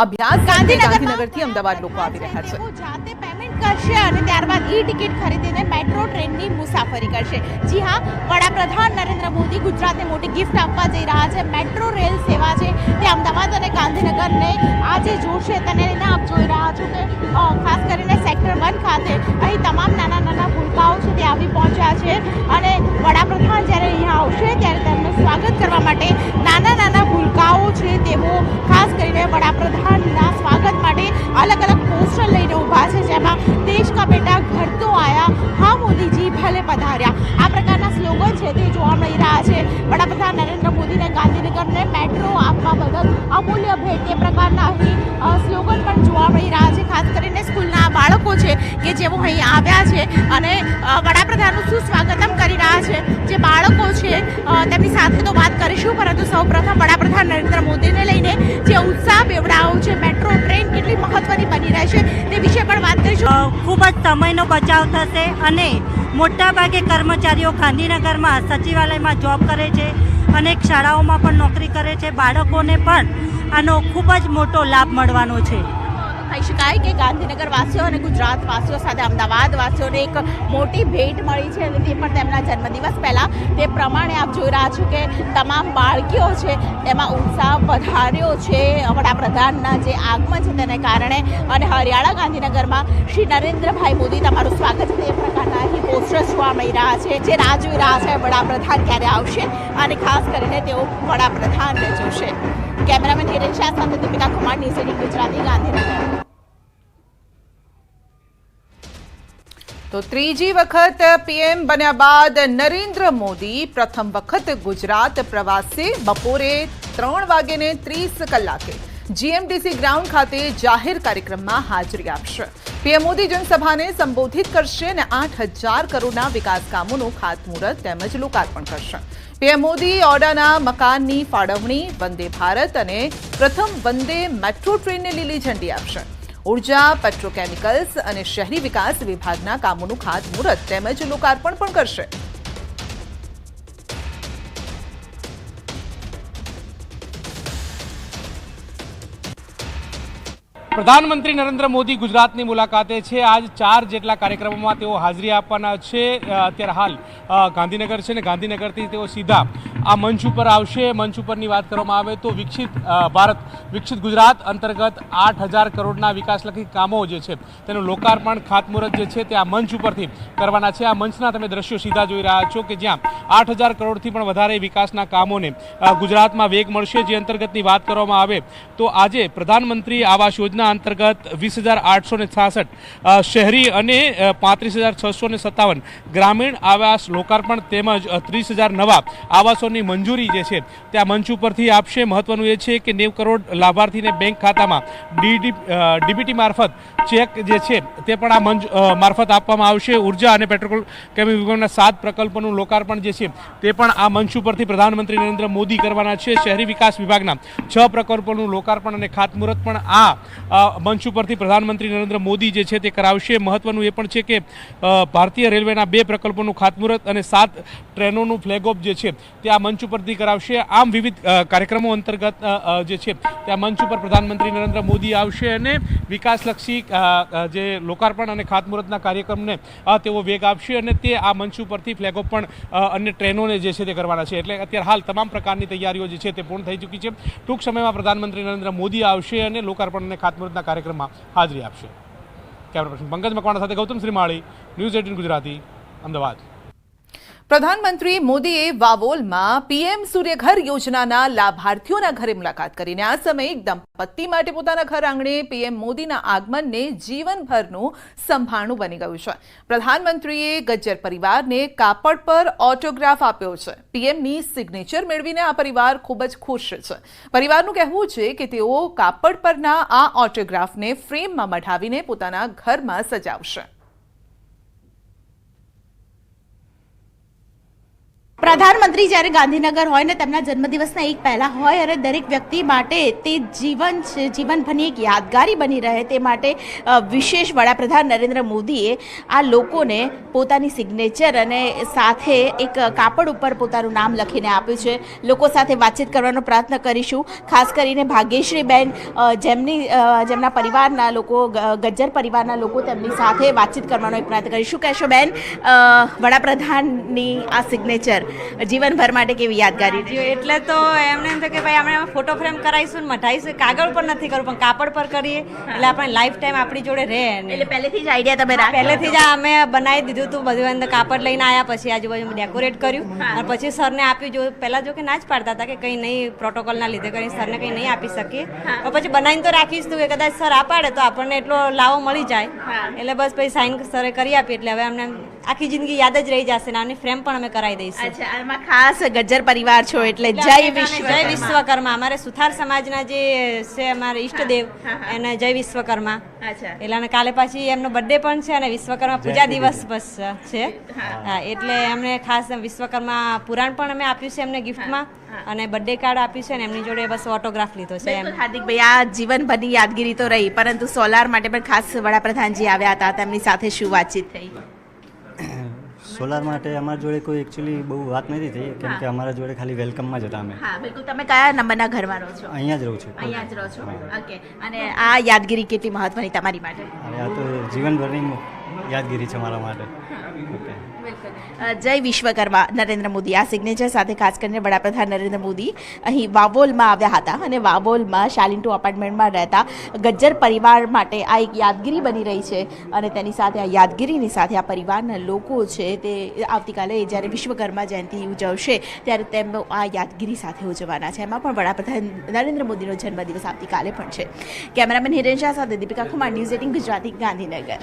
અભ્યાસ ગાંધીનગરથી અમદાવાદ લોકો આવી રહ્યા છે। જાતે પેમેન્ટ કરશે અને ત્યારબાદ ઈ ટિકિટ ખરીદીને મેટ્રો ટ્રેનની મુસાફરી કરશે। જી હા, વડાપ્રધાન નરેન્દ્ર મોદી ગુજરાતને મોટી ગિફ્ટ આપવા જઈ રહ્યા છે। મેટ્રો રેલ સેવા છે તે અમદાવાદ અને ગાંધીનગરને આજે જોડશે। તેને લઈને આપ જોઈ રહ્યા છો કે ખાસ કરીને સેક્ટર 1 ખાતે અહીં તમામ નાના નાના ભૂલકાઓ છે તે આવી પહોંચ્યા છે અને વડાપ્રધાન જ્યારે અહીંયા આવશે ત્યારે તેમનું સ્વાગત કરવા માટે નાના નાના ભૂલકાઓ છે તેઓ ખાસ કરીને વડાપ્રધાનના સ્વાગત માટે અલગ અલગ પોસ્ટર લઈને ઊભા છે, જેમાં દેશ કા બેટા ઘર તો આયા, હા મોદીજી ભલે પધાર્યા, આ પ્રકારના સ્લોગન છે તે જોવા મળી રહ્યા છે। વડાપ્રધાન નરેન્દ્ર મોદીને ગાંધીનગરને મેટ્રો આપવા બદલ અમૂલ્ય ભેટ એ પ્રકારના અહીં સ્લોગન પણ જોવા મળી રહ્યા છે। ખાસ કરીને સ્કૂલના બાળકો છે કે જેઓ અહીં આવ્યા છે અને વડાપ્રધાનનું સુસ્વાગતમ કરી રહ્યા છે। જે બાળકો છે તેમની સાથે તો વાત કરીશું, પરંતુ સૌપ્રથમ વડાપ્રધાન નરેન્દ્ર મોદીને લઈને જે ઉત્સાહ બેવડાવો છે, મેટ્રો ટ્રેન કેટલી મહત્વની બની રહેશે તે વિશે પણ વાત કરીશું। ખૂબ જ સમયનો બચાવ થશે અને મોટાભાગે કર્મચારીઓ ગાંધીનગરમાં સચિવાલયમાં જોબ કરે છે, અનેક શાળાઓમાં પણ નોકરી કરે છે, બાળકોને પણ આનો ખૂબ જ મોટો લાભ મળવાનો છે। કહી શકાય કે ગાંધીનગર વાસીઓ અને ગુજરાત વાસીઓ સાથે અમદાવાદ વાસીઓને એક મોટી ભેટ મળી છે અને તે પણ તેમના જન્મદિવસ પહેલાં। તે પ્રમાણે આપ જોઈ રહ્યા છો કે તમામ બાળકીઓ છે એમાં ઉત્સાહ વધાર્યો છે વડાપ્રધાનના જે આગમન છે તેને કારણે। અને હરિયાણા ગાંધીનગરમાં શ્રી નરેન્દ્રભાઈ મોદી તમારું સ્વાગત છે તે પ્રકારના અહીં પોસ્ટર્સ જોવા મળી રહ્યા છે, જે રાહ જોઈ રહ્યા છે વડાપ્રધાન ક્યારે આવશે અને ખાસ કરીને તેઓ વડાપ્રધાનને જોશે। કેમેરામેન હિરેન શાહ સાથે દીપિકા કુમાર, ન્યૂઝ 18 ગુજરાતી, ગાંધીનગર। તો ત્રીજી વખત પીએમ બન્યા બાદ નરેન્દ્ર મોદી પ્રથમ વખત ગુજરાત પ્રવાસે બપોરે 3:30 જીએમડીસી ગ્રાઉન્ડ ખાતે જાહેર કાર્યક્રમમાં હાજરી આપશે। પીએમ મોદી જનસભાને સંબોધિત કરશે અને 8,000 કરોડના વિકાસ કામોનું ખાતમુહૂર્ત તેમજ લોકાર્પણ કરશે। પીએમ મોદી ઓડાના મકાનની ફાળવણી, વંદે ભારત અને પ્રથમ વંદે મેટ્રો ટ્રેનને લીલી ઝંડી આપશે। ઉર્જા, પેટ્રોકેમિકલ્સ અને શહેરી વિકાસ વિભાગના કામોનું ખાતમુહૂર્ત તેમજ લોકાર્પણ પણ કરશે। પ્રધાનમંત્રી નરેન્દ્ર મોદી ગુજરાતની મુલાકાતે છે। આજ 4 જેટલા કાર્યક્રમોમાં તેઓ હાજરી આપવાના છે। અત્યારે હાલ ગાંધીનગર છે ને ગાંધીનગરથી તેઓ સીધા આ મંચ ઉપર આવશે। મંચ ઉપરની વાત કરવામાં આવે તો વિકસિત ભારત વિકસિત ગુજરાત અંતર્ગત 8,000 કરોડના વિકાસલક્ષી કામો જે છે તેનું લોકાર્પણ, ખાતમુહૂર્ત જે છે તે આ મંચ ઉપરથી કરવાના છે। આ મંચના તમે દ્રશ્યો સીધા જોઈ રહ્યા છો કે જ્યાં 8,000 કરોડથી પણ વધારે વિકાસના કામોને ગુજરાતમાં વેગ મળશે। જે અંતર્ગતની વાત કરવામાં આવે તો આજે પ્રધાનમંત્રી આવાસ યોજના અંતર્ગત 20,866 શહેરી અને 35,657 ગ્રામીણ આવાસ લોકાર્પણ તેમજ 30,000 નવા આવાસોની મંજૂરી જે છે તે આ મંચ ઉપરથી આપશે। મહત્વનું એ છે કે 90 કરોડ લાભાર્થીને બેંક ખાતામાં ડીબીટી મારફત ચેક જે છે તે પણ આ મંચ મારફત આપવામાં આવશે। ઉર્જા અને પેટ્રોકેમિકલ વિભાગના 7 પ્રકલ્પોનું લોકાર્પણ જે છે તે પણ આ મંચ ઉપરથી પ્રધાનમંત્રી નરેન્દ્ર મોદી કરવાના છે। શહેરી વિકાસ વિભાગના 6 પ્રકલ્પોનું લોકાર્પણ અને ખાતમુહૂર્ત પણ આ મંચ ઉપરથી પ્રધાનમંત્રી નરેન્દ્ર મોદી જે છે તે કરાવશે। મહત્વનું એ પણ છે કે ભારતીય રેલવેના 2 પ્રકલ્પોનું ખાતમુહૂર્ત અને 7 ટ્રેનોનું ફ્લેગ ઓફ જે છે તે આ મંચ ઉપરથી કરાવશે। આમ વિવિધ કાર્યક્રમો અંતર્ગત જે છે તે આ મંચ ઉપર પ્રધાનમંત્રી નરેન્દ્ર મોદી આવશે અને વિકાસલક્ષી જે લોકાર્પણ અને ખાતમુહૂર્તના કાર્યક્રમને તેઓ વેગ આપશે અને તે આ મંચ ઉપરથી ફ્લેગ ઓફ પણ અન્ય ટ્રેનોને જે છે તે કરવાના છે। એટલે અત્યારે હાલ તમામ પ્રકારની તૈયારીઓ જે છે તે પૂર્ણ થઈ ચૂકી છે। ટૂંક સમયમાં પ્રધાનમંત્રી નરેન્દ્ર મોદી આવશે અને લોકાર્પણ અને ખાતમુહૂર્તના કાર્યક્રમમાં હાજરી આપશે। કેમેરા પર્સન પંકજ મકવાણા સાથે ગૌતમ શ્રીમાળી, ન્યૂઝ 18 ગુજરાતી, અમદાવાદ। પ્રધાનમંત્રી મોદીએ વાવોલમાં પીએમ સૂર્યઘર યોજનાના લાભાર્થીઓના ઘરે મુલાકાત કરીને આ સમયે દંપતી માટે પોતાના ઘર આંગણે પીએમ મોદીના આગમનને જીવનભરનું સંભાળનું બની ગયું છે। પ્રધાનમંત્રીએ ગજ્જર પરિવારને કાપડ પર ઓટોગ્રાફ આપ્યો છે। પીએમની સિગ્નેચર મેળવીને આ પરિવાર ખૂબ જ ખુશ છે। પરિવારનું કહેવું છે કે તેઓ કાપડ પરના આ ઓટોગ્રાફને ફ્રેમમાં મઢાવીને પોતાના ઘરમાં સજાવશે। પ્રધાનમંત્રી જ્યારે ગાંધીનગર હોય ને તેમના જન્મદિવસના એક પહેલાં હોય અને દરેક વ્યક્તિ માટે તે જીવનભરની એક યાદગારી બની રહે તે માટે વિશેષ વડાપ્રધાન નરેન્દ્ર મોદીએ આ લોકોને પોતાની સિગ્નેચર અને સાથે એક કાપડ ઉપર પોતાનું નામ લખીને આપ્યું છે. લોકો સાથે વાતચીત કરવાનો પ્રયત્ન કરીશું. ખાસ કરીને ભાગ્યશ્રીબેન જેમના પરિવારના લોકો ગજ્જર પરિવારના લોકો તેમની સાથે વાતચીત કરવાનો એક પ્રયત્ન કરીશું. કહેશો બેન, વડાપ્રધાનની આ સિગ્નેચર જીવનભર માટે કેવી યાદગારી? એટલે તો એમને એમ થાય કે ભાઈ આપણે ફોટો ફ્રેમ કરાવીશું ને મઢાઈશું. કાગળ પર નથી કરવું પણ કાપડ પર કરીએ એટલે આપણે લાઈફ ટાઈમ આપણી જોડે રહે. એટલે પહેલેથી જ આઈડિયા તમે પહેલેથી જ અમે બનાવી દીધું હતું બધું. અંદર કાપડ લઈને આવ્યા, પછી આજુબાજુ ડેકોરેટ કર્યું અને પછી સરને આપ્યું. જો પહેલા જો કે ના જ પાડતા હતા કે કંઈ નહીં, પ્રોટોકોલના લીધે કરીને સરને કંઈ નહીં આપી શકીએ. પછી બનાવીને તો રાખીશ તું, કદાચ સર આપાડે તો આપણને એટલો લાવો મળી જાય. એટલે બસ પછી સાઈન સરે કરી આપી એટલે હવે અમને આખી જિંદગી યાદ જ રહી જશે. આની ફ્રેમ પણ અમે કરાવી દઈશું. અચ્છા, આમાં ખાસ ગજ્જર પરિવાર છો એટલે જય વિશ્વકર્મા. અમારે સુથાર સમાજના જે છે અમારે ઈષ્ટદેવ એને જય વિશ્વકર્મા. એટલે કાલે પાછી એમનો બર્થડે પણ છે અને વિશ્વકર્મા પૂજા દિવસ બસ છે. હા, એટલે એમને ખાસ વિશ્વકર્મા પુરાણ પણ અમે આપ્યું છે એમને ગિફ્ટમાં અને બર્થડે કાર્ડ આપ્યું છે અને એમની જોડે બસ ઓટોગ્રાફ લીધો છે. હાર્દિકભાઈ, આ જીવનભરની યાદગીરી તો રહી, પરંતુ સોલાર માટે પણ ખાસ વડાપ્રધાનજી આવ્યા હતા, તેમની સાથે શું વાતચીત થઈ? સોલાર માટે અમારા જોડે કોઈ એકચ્યુઅલી બહુ વાત નથી થઈ, કેમ કે અમારા જોડે ખાલી વેલકમમાં જ હતા અમે. હા, બિલકુલ. તમે કયા નંબરના ઘરમાં રહો છો? અહીંયા જ રહું છું. અહીંયા જ રહો છો. ઓકે. અને આ યાદગીરી કેટલી મહત્વની તમારી માટે? અને આ તો જીવનભરની યાદગીરી છે મારા માટે. ઓકે. જય વિશ્વકર્મા. નરેન્દ્ર મોદી આ સિગ્નેચર સાથે ખાસ કરીને વડાપ્રધાન નરેન્દ્ર મોદી અહીં વાવોલમાં આવ્યા હતા અને વાવોલમાં શાલિન્ટુ અપાર્ટમેન્ટમાં રહેતા ગજ્જર પરિવાર માટે આ એક યાદગીરી બની રહી છે. અને તેની સાથે આ યાદગીરીની સાથે આ પરિવારના લોકો છે તે આવતીકાલે જ્યારે વિશ્વકર્મા જયંતિ ઉજવશે ત્યારે તેમનો આ યાદગીરી સાથે ઉજવવાના છે. એમાં પણ વડાપ્રધાન નરેન્દ્ર મોદીનો જન્મદિવસ આવતીકાલે પણ છે. કેમેરામેન હિરેન શાહ સાથે દીપિકા કુમાર, ન્યૂઝ 18 ગુજરાતી, ગાંધીનગર.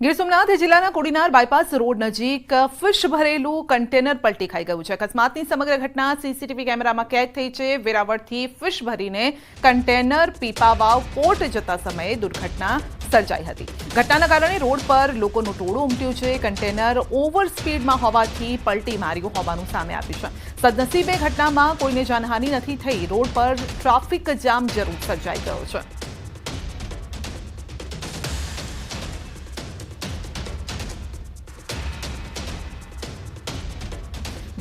ગીર સોમનાથ જિલ્લાના કોડીનાર બાયપાસ રોડ નજીક ફિશ ભરેલું કન્ટેનર પલટી ખાઈ ગયું છે. અકસ્માતની સમગ્ર ઘટના સીસીટીવી કેમેરામાં કેદ થઈ છે. વેરાવળથી ફિશ ભરીને કન્ટેનર પીપાવાવ પોર્ટ જતા સમયે દુર્ઘટના સર્જાઈ હતી. ઘટનાના કારણે રોડ પર લોકોનું ટોળું ઉમટ્યું છે. કન્ટેનર ઓવર સ્પીડમાં હોવાથી પલટી માર્યું હોવાનું સામે આવ્યું છે. સદનસીબે ઘટનામાં કોઈને જાનહાનિ નથી થઈ. રોડ પર ટ્રાફિક જામ જરૂર સર્જાઈ ગયો છે.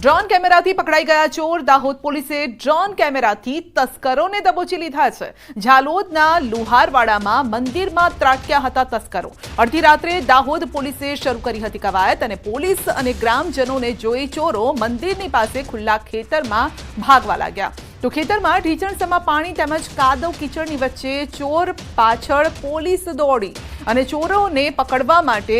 ડ્રોન કેમેરાથી પકડાઈ ગયા ચોર. દાહોદ પોલીસે ડ્રોન કેમેરાથી તસ્કરોને દબોચી લીધા છે. ઝાલોદના લુહારવાડામાં મંદિરમાં ત્રાટક્યા હતા તસ્કરો. અડધી રાત્રે દાહોદ પોલીસે શરૂ કરી હતી કવાયત અને પોલીસ અને ગ્રામજનોને જોઈ ચોરો મંદિરની પાસે ખુલ્લા ખેતરમાં ભાગવા લાગ્યા. તો ખેતરમાં ઢીચણસમાં પાણી તેમજ કાદવ કીચડની વચ્ચે ચોર પાછળ પોલીસ દોડી અને ચોરોને પકડવા માટે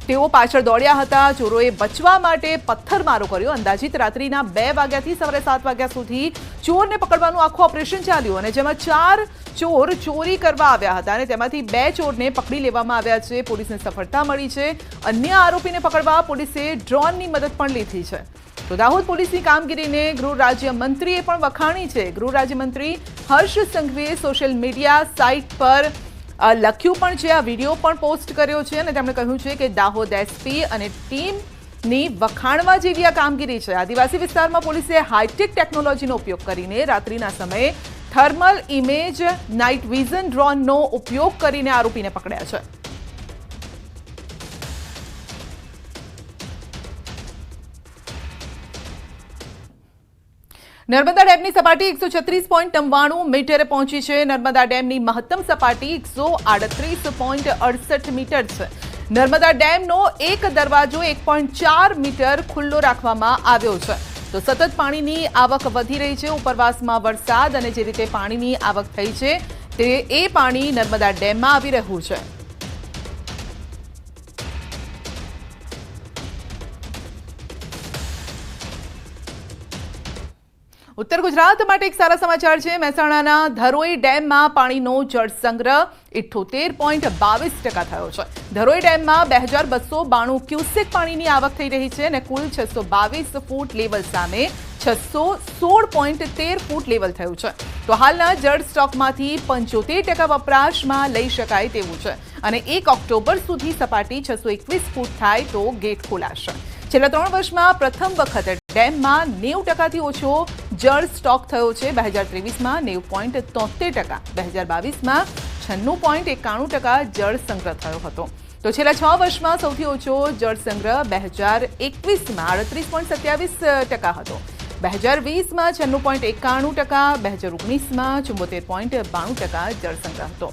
તેઓ પાછળ દોડ્યા હતા. ચોરોએ બચવા માટે પથ્થરમારો કર્યો. અંદાજિત રાત્રિના 2 વાગ્યાથી સવારે 7 વાગ્યા સુધી ચોરને પકડવાનું આખું ઓપરેશન ચાલ્યું અને જેમાં 4 ચોર ચોરી કરવા આવ્યા હતા અને તેમાંથી 2 ચોરને પકડી લેવામાં આવ્યા છે. પોલીસને સફળતા મળી છે. અન્ય આરોપીને પકડવા પોલીસે ડ્રોનની મદદ પણ લીધી છે. તો દાહોદ પોલીસની કામગીરીને ગૃહ રાજ્યમંત્રીએ પણ વખાણી છે. ગૃહ રાજ્યમંત્રી હર્ષ સંઘવીએ સોશિયલ મીડિયા સાઇટ પર લખ્યું પણ છે, આ વિડીયો પણ પોસ્ટ કર્યો છે અને તેમણે કહ્યું છે કે દાહોદ એસપી અને ટીમની વખાણવા જેવી આ કામગીરી છે. આદિવાસી વિસ્તારમાં પોલીસે હાઈટેક ટેકનોલોજીનો ઉપયોગ કરીને રાત્રિના સમયે થર્મલ ઇમેજ નાઇટ વિઝન ડ્રોનનો ઉપયોગ કરીને આરોપીને પકડ્યા છે. નર્મદા ડેમની સપાટી 136.99 મીટરે પહોંચી છે. નર્મદા ડેમની મહત્તમ સપાટી 138.68 મીટર છે. નર્મદા ડેમનો એક દરવાજો 1.4 મીટર ખુલ્લો રાખવામાં આવ્યો છે. તો સતત પાણીની આવક વધી રહી છે. ઉપરવાસમાં વરસાદ અને જે રીતે પાણીની આવક થઈ છે તે એ પાણી નર્મદા ડેમમાં આવી રહ્યું છે. ઉત્તર ગુજરાત માટે એક સારા સમાચાર છે. મહેસાણાના ધરોઈ ડેમમાં પાણીનો જળસંગ્રહ 78.22% થયો છે. ધરોઈ ડેમમાં 2292 ક્યુસેક પાણીની આવક થઈ રહી છે અને કુલ 622 ફૂટ લેવલ સામે 616.13 ફૂટ લેવલ થયું છે. તો હાલના જળ સ્ટોકમાંથી 75% વપરાશમાં લઈ શકાય તેવું છે અને 1 ઓક્ટોબર સુધી સપાટી 621 ફૂટ થાય તો ગેટ ખોલાશે. છેલ્લા 3 વર્ષમાં પ્રથમ વખત ડેમમાં 90%થી ઓછો જળ સ્ટોક થયો છે. 2023માં 90.73%, 2022માં 96.91% જળ સંગ્રહ થયો હતો. તો છેલ્લા 6 વર્ષમાં સૌથી ઓછો જળ સંગ્રહ 2021માં 38.27% હતો, 2020માં 96.91%, 2019માં 74.92% જળ સંગ્રહ હતો.